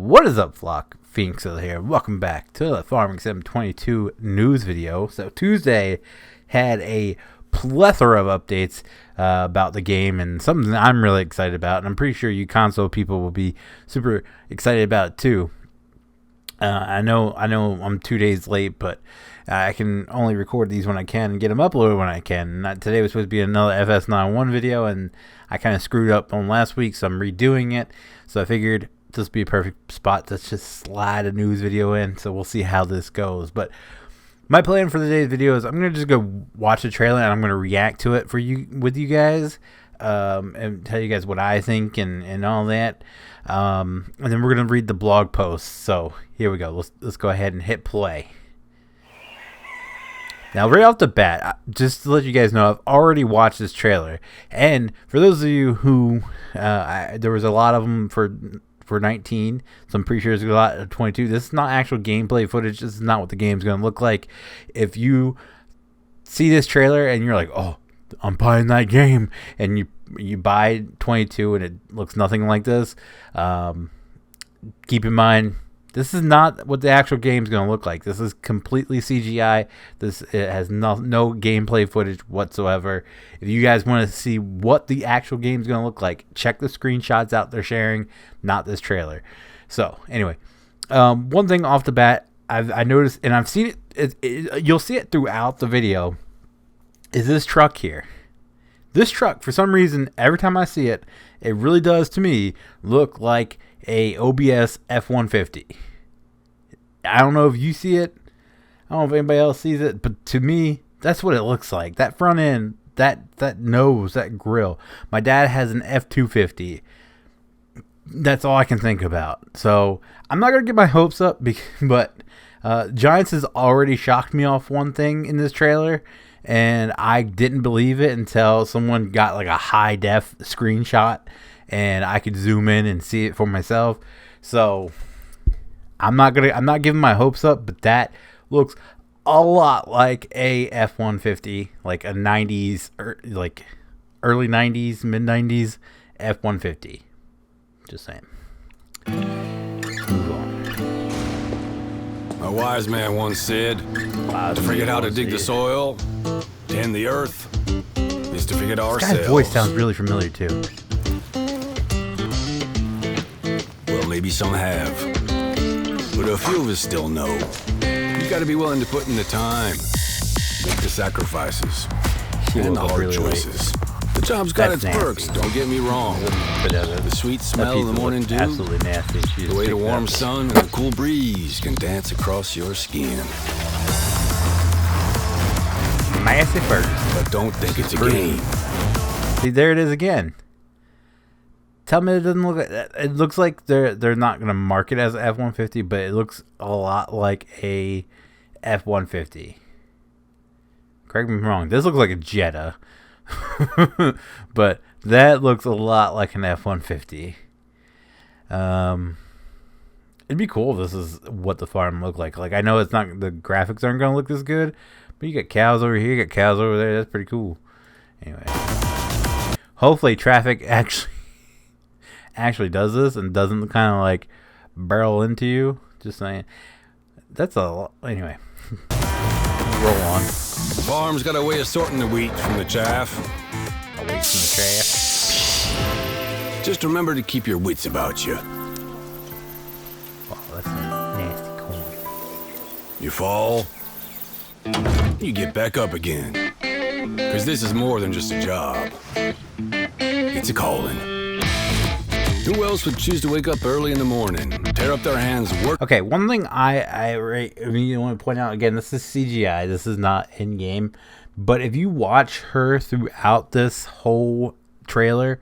What is up, flock? Feenix here. Welcome back to the Farming Sim 22 news video. So Tuesday had a plethora of updates about the game, and something that I'm really excited about, and I'm pretty sure you console people will be super excited about it too. I know I'm 2 days late, but I can only record these when I can and get them uploaded when I can. Today was supposed to be another FS91 video, and I kind of screwed up on last week, so I'm redoing it. So I figured this would be a perfect spot to just slide a news video in, so we'll see how this goes. But my plan for today's video is I'm going to just go watch the trailer, and I'm going to react to it with you guys, and tell you guys what I think and all that. And then we're going to read the blog post. So here we go. Let's go ahead and hit play. Now, right off the bat, just to let you guys know, I've already watched this trailer. And for those of you who, there was a lot of them for 19, so I'm pretty sure there's a lot of 22. This is not actual gameplay footage. This is not what the game's going to look like. If you see this trailer and you're like, oh, I'm buying that game, and you buy 22 and it looks nothing like this, keep in mind, this is not what the actual game's going to look like. This is completely CGI. It has no gameplay footage whatsoever. If you guys want to see what the actual game's going to look like, check the screenshots out they're sharing, not this trailer. So, anyway, one thing off the bat, I noticed, and I've seen it, you'll see it throughout the video, is this truck here. This truck, for some reason, every time I see it, it really does, to me, look like a OBS F-150. I don't know if you see it. I don't know if anybody else sees it, but to me, that's what it looks like. That front end, that nose, that grill. My dad has an F-250. That's all I can think about. So I'm not going to get my hopes up, but Giants has already shocked me off one thing in this trailer, and I didn't believe it until someone got like a high def screenshot and I could zoom in and see it for myself. So I'm not giving my hopes up, but that looks a lot like a F-150, like a 90s, like early 90s, mid 90s F-150. Just saying. Move on. A wise man once said, to forget how to dig the soil, tend the earth, is to forget ourselves. This guy's voice sounds really familiar too. Well, maybe some have, but a few of us still know. You gotta be willing to put in the time, make the sacrifices, and the hard choices. The job's got its perks, don't get me wrong. The sweet smell of the morning dew, absolutely nasty. the way the warm sun and the cool breeze can dance across your skin. Massive first. But don't think it's a game. See, there it is again. Tell me it doesn't look like that. It looks like they're not going to market it as F-150, but it looks a lot like a F-150. Correct me if I'm wrong. This looks like a Jetta. But that looks a lot like an F-150. It'd be cool if this is what the farm looked like. Like, I know it's not, the graphics aren't going to look this good, but you got cows over here, you got cows over there. That's pretty cool. Anyway, hopefully traffic actually does this and doesn't kind of like barrel into you. Just saying. That's a lot. Anyway, roll on. The farm's got a way of sorting the wheat from the chaff. Away from the chaff. Just remember to keep your wits about you. Oh, that's a nasty corn. You fall, you get back up again. Because this is more than just a job. It's a calling. Who else would choose to wake up early in the morning, tear up their hands, work? Okay, one thing I want to point out again, this is CGI. This is not in-game. But if you watch her throughout this whole trailer,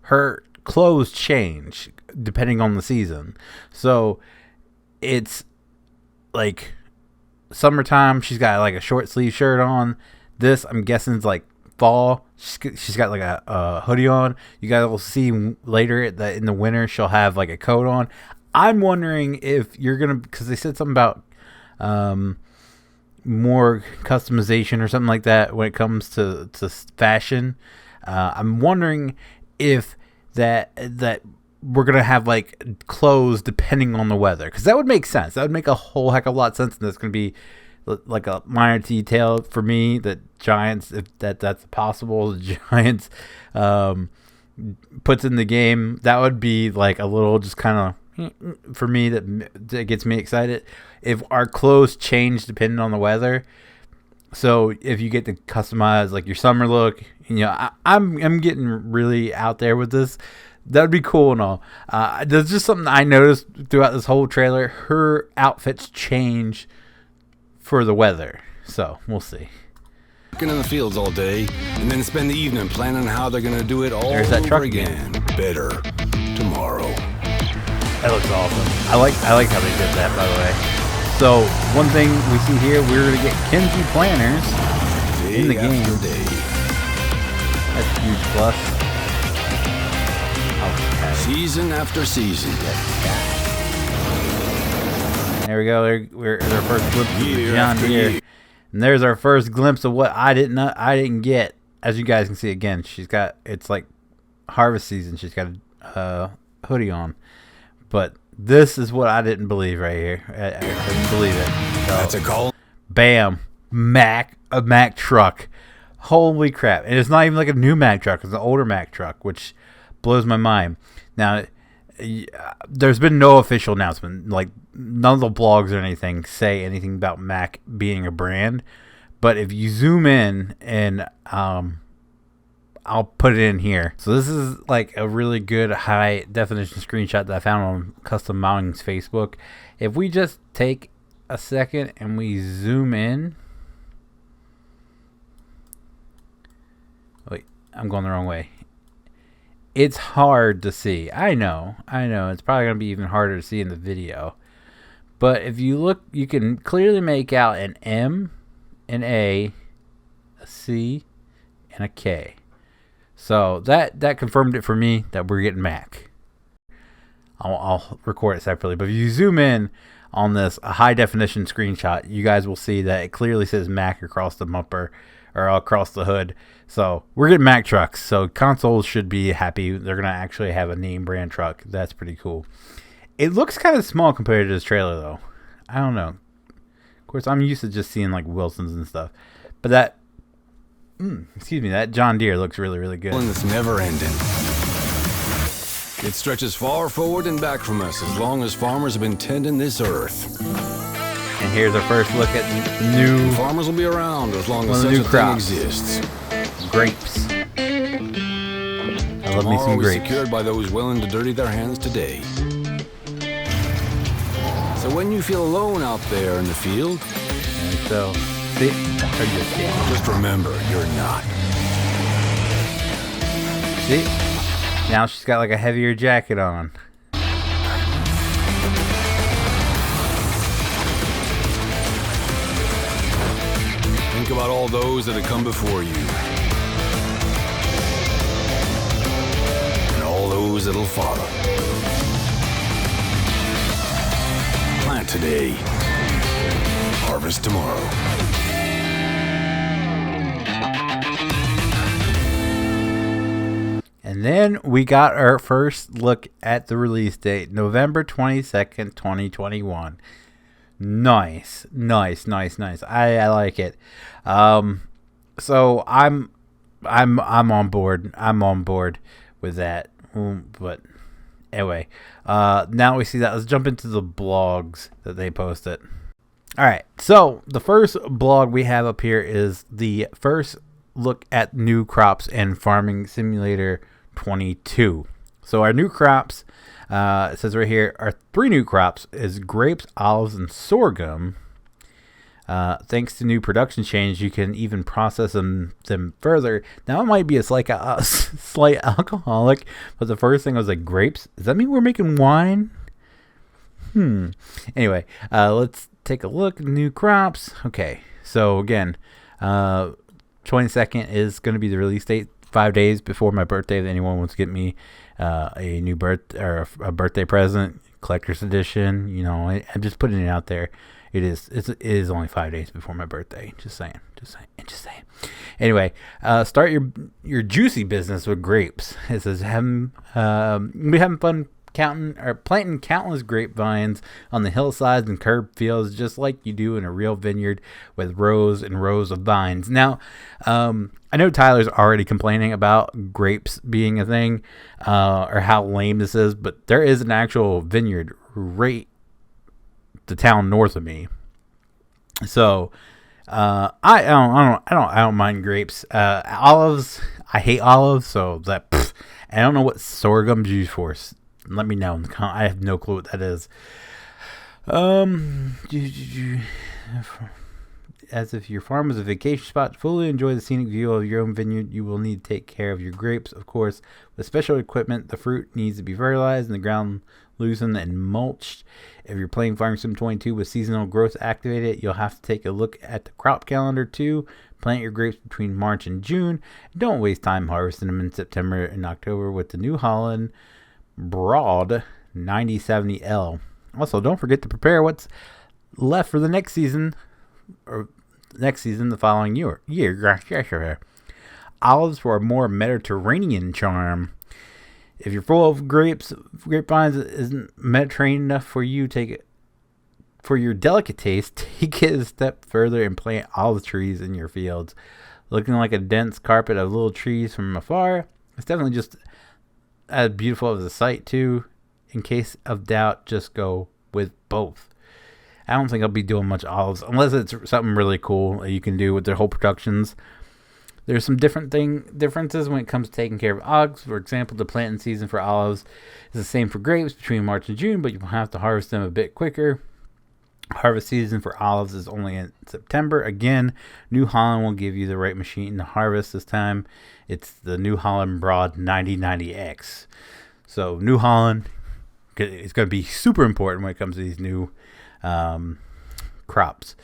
her clothes change depending on the season. So it's like summertime, she's got like a short sleeve shirt on. This, I'm guessing, is like fall. She's got like a hoodie on. You guys will see later that in the winter she'll have like a coat on. I'm wondering if you're gonna, because they said something about more customization or something like that when it comes to fashion. I'm wondering if that we're gonna have like clothes depending on the weather, because that would make sense. That would make a whole heck of a lot of sense, and that's gonna be like a minor detail for me that Giants, if that's possible, Giants puts in the game. That would be like a little just kind of for me that gets me excited. If our clothes change depending on the weather, so if you get to customize like your summer look, I'm getting really out there with this. That would be cool and all. There's just something I noticed throughout this whole trailer. Her outfits change for the weather, so we'll see. Working in the fields all day, and then spend the evening planning how they're gonna do it all over again. Better tomorrow. That looks awesome. I like how they did that, by the way. So one thing we see here, we're gonna get Kenzie planners in the game. That's a huge plus. Okay. Season after season. There we go. There's our first glimpse of John Deere, and there's our first glimpse of what I didn't get. As you guys can see, again, it's like harvest season. She's got a hoodie on, but this is what I didn't believe right here. I couldn't believe it. So, that's a call. Bam, a Mack truck. Holy crap! And it's not even like a new Mack truck. It's an older Mack truck, which blows my mind. Now, there's been no official announcement. Like, none of the blogs or anything say anything about Mack being a brand. But if you zoom in, and I'll put it in here. So this is like a really good high definition screenshot that I found on Custom Mounting's Facebook. If we just take a second and we zoom in. Wait, I'm going the wrong way. It's hard to see. I know. It's probably going to be even harder to see in the video. But if you look, you can clearly make out an M, an A C, and a K. So that confirmed it for me that we're getting Mack. I'll record it separately. But if you zoom in on this high definition screenshot, you guys will see that it clearly says Mack across the bumper or across the hood. So we're getting Mack trucks. So consoles should be happy. They're going to actually have a name brand truck. That's pretty cool. It looks kind of small compared to this trailer, though. I don't know. Of course, I'm used to just seeing like Wilsons and stuff. But that John Deere looks really, really good. It's never ending. It stretches far forward and back from us as long as farmers have been tending this earth. And here's our first look at the new... Farmers will be around as long as such a thing exists. Grapes. I love me some grapes. Secured by those willing to dirty their hands today. So when you feel alone out there in the field, and so just remember, you're not. See? Now she's got like a heavier jacket on. Think about all those that have come before you. And all those that'll follow. Plant today. Harvest tomorrow. And then we got our first look at the release date, November 22nd, 2021. Nice. I like it. So I'm on board. I'm on board with that. But anyway, now we see that. Let's jump into the blogs that they posted. All right. So the first blog we have up here is the first look at new crops and Farming Simulator 22. So our new crops, it says right here, our 3 new crops is grapes, olives, and sorghum. Thanks to new production change, you can even process them further. Now it might be a slight alcoholic, but the first thing was like grapes. Does that mean we're making wine? Anyway, let's take a look. New crops. Okay, so again, 22nd is going to be the release date. 5 days before my birthday, if anyone wants to get me a new a birthday present, collector's edition, I'm just putting it out there. It is only 5 days before my birthday. Just saying. Anyway, start your juicy business with grapes. It says, we're having fun planting countless grapevines on the hillsides and curb fields, just like you do in a real vineyard with rows and rows of vines. Now, I know Tyler's already complaining about grapes being a thing, or how lame this is, but there is an actual vineyard right the town north of me. So, I don't mind grapes. Olives, I hate olives, so I don't know what sorghum's used for. Let me know. I have no clue what that is. As if your farm was a vacation spot, to fully enjoy the scenic view of your own vineyard, you will need to take care of your grapes, of course. With special equipment, the fruit needs to be fertilized and the ground loosened and mulched. If you're playing Farming Sim 22 with seasonal growth activated, you'll have to take a look at the crop calendar too. Plant your grapes between March and June. Don't waste time harvesting them in September and October with the New Holland Broad 9070L. Also, don't forget to prepare what's left for the next season, or the following year. Olives for a more Mediterranean charm. If you're full of grapevines isn't Mediterranean enough for you, for your delicate taste, take it a step further and plant olive trees in your fields. Looking like a dense carpet of little trees from afar, it's definitely just as beautiful as a sight too. In case of doubt, just go with both. I don't think I'll be doing much olives unless it's something really cool that you can do with their whole productions. There's some differences when it comes to taking care of olives. For example, the planting season for olives is the same for grapes between March and June, but you have to harvest them a bit quicker. Harvest season for olives is only in September. Again, New Holland will give you the right machine to harvest this time. It's the New Holland Broad 9090X. So New Holland is going to be super important when it comes to these new crops.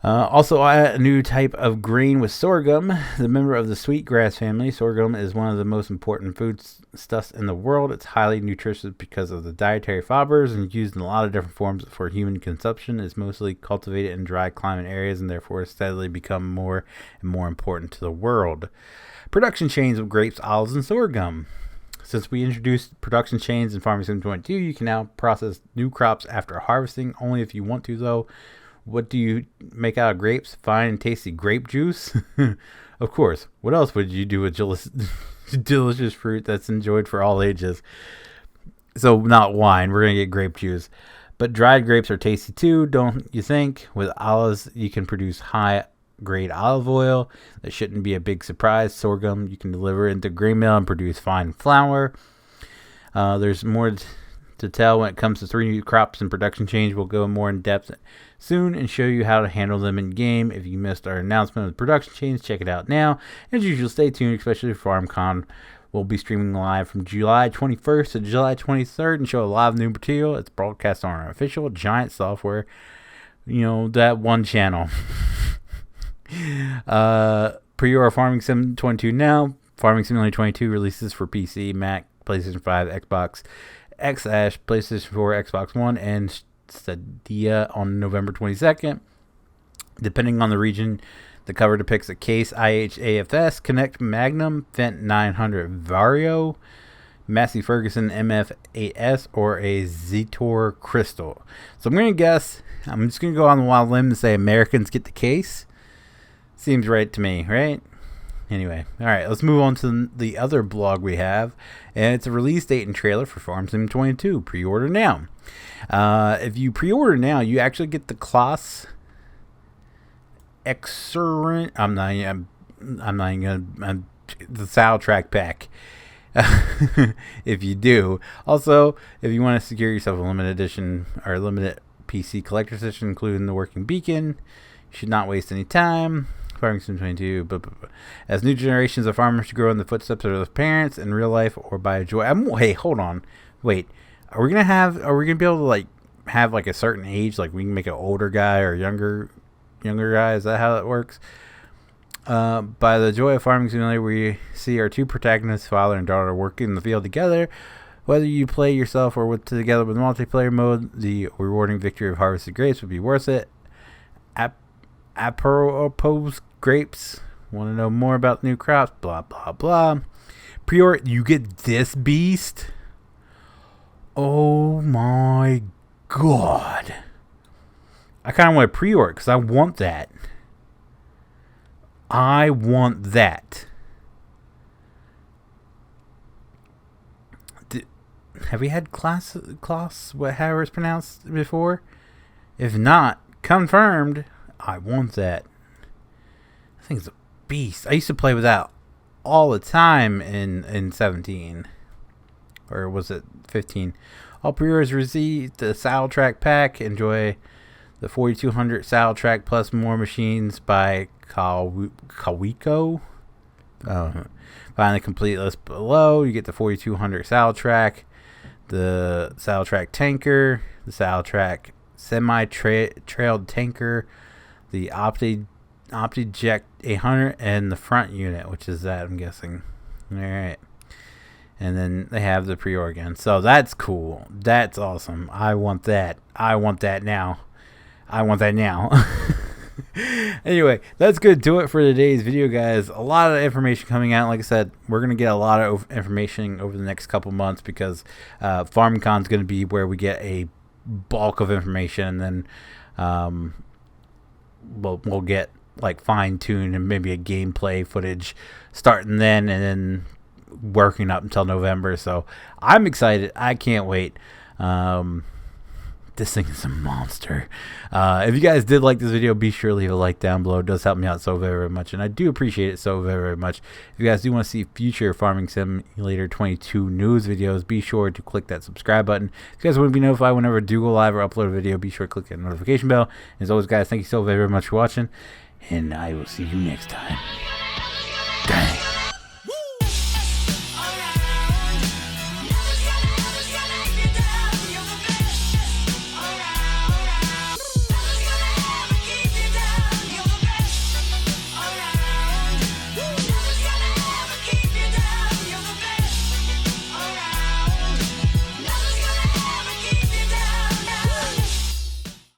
Also, a new type of grain with sorghum, the member of the sweetgrass family. Sorghum is one of the most important foodstuffs in the world. It's highly nutritious because of the dietary fibers and used in a lot of different forms for human consumption. It's mostly cultivated in dry climate areas and therefore has steadily become more and more important to the world. Production chains of grapes, olives, and sorghum. Since we introduced production chains in Farming Sim 22, you can now process new crops after harvesting, only if you want to, though. What do you make out of grapes? Fine and tasty grape juice? Of course. What else would you do with delicious fruit that's enjoyed for all ages? So, not wine. We're going to get grape juice. But dried grapes are tasty too, don't you think? With olives, you can produce high-grade olive oil. That shouldn't be a big surprise. Sorghum, you can deliver into grain mill and produce fine flour. There's more to tell when it comes to 3 new crops and production change. We'll go more in depth soon and show you how to handle them in game. If you missed our announcement of the production change, check it out now. As usual, stay tuned, especially for FarmCon. We'll be streaming live from July 21st to July 23rd and show a lot of new material. It's broadcast on our official Giant software, that one channel. Pre-order Farming Sim 22 now. Farming Sim 22 releases for PC, Mac, PlayStation 5, Xbox X, PlayStation 4, Xbox One, and Stadia on November 22nd. Depending on the region, the cover depicts a Case IHAFS Connect Magnum, Fent 900 Vario, Massey Ferguson MF8S, or a Zetor Crystal. So I'm just going to go on the wild limb and say Americans get the Case. Seems right to me, right? Anyway, all right, let's move on to the other blog we have, and it's a release date and trailer for Farm Sim 22. Pre-order now. If you pre-order now, you actually get the Class Excellent. I'm not even gonna. The soundtrack pack. If you do, also, if you want to secure yourself a limited edition or limited PC collector's edition, including the working beacon, you should not waste any time. Farming Sim 22. As new generations of farmers grow in the footsteps of their parents in real life or by joy. Hey, hold on. Wait. Are we gonna be able to have a certain age? Like we can make an older guy or younger guy? Is that how that works? By the joy of Farming Simulator, we see our 2 protagonists, father and daughter, working in the field together. Whether you play yourself or together with multiplayer mode, the rewarding victory of harvested grapes would be worth it. Apropos grapes, want to know more about new crops? Blah blah blah. Pre-order, you get this beast. Oh my god. I kind of want to pre-order because I want that. I want that. Have we had class, however it's pronounced before? If not, confirmed. I want that. I think it's a beast. I used to play with that all the time in 17. Or was it 15? All pre-orders received the soundtrack pack. Enjoy the 4200 soundtrack plus more machines by Kawiko. Find the complete list below. You get the 4200 soundtrack, the soundtrack tanker, the soundtrack semi-trailed tanker, the OptiJect 800, and the front unit, which is that, I'm guessing. All right. And then they have the pre-order again. So that's cool. That's awesome. I want that. I want that now. I want that now. Anyway, that's good. Do it for today's video, guys. A lot of information coming out. Like I said, we're going to get a lot of information over the next couple months because FarmCon is going to be where we get a bulk of information. And then we'll get like fine-tuned and maybe a gameplay footage starting then and then working up until November. So I'm excited. I can't wait. This thing is a monster. If you guys did like this video, be sure to leave a like down below. It does help me out so very, very much, and I do appreciate it so very, very much. If you guys do want to see future Farming Simulator 22 news videos, be sure to click that subscribe button. If you guys want to be notified whenever I do go live or upload a video, be sure to click that notification bell. As always, guys, thank you so very, very much for watching, and I will see you next time.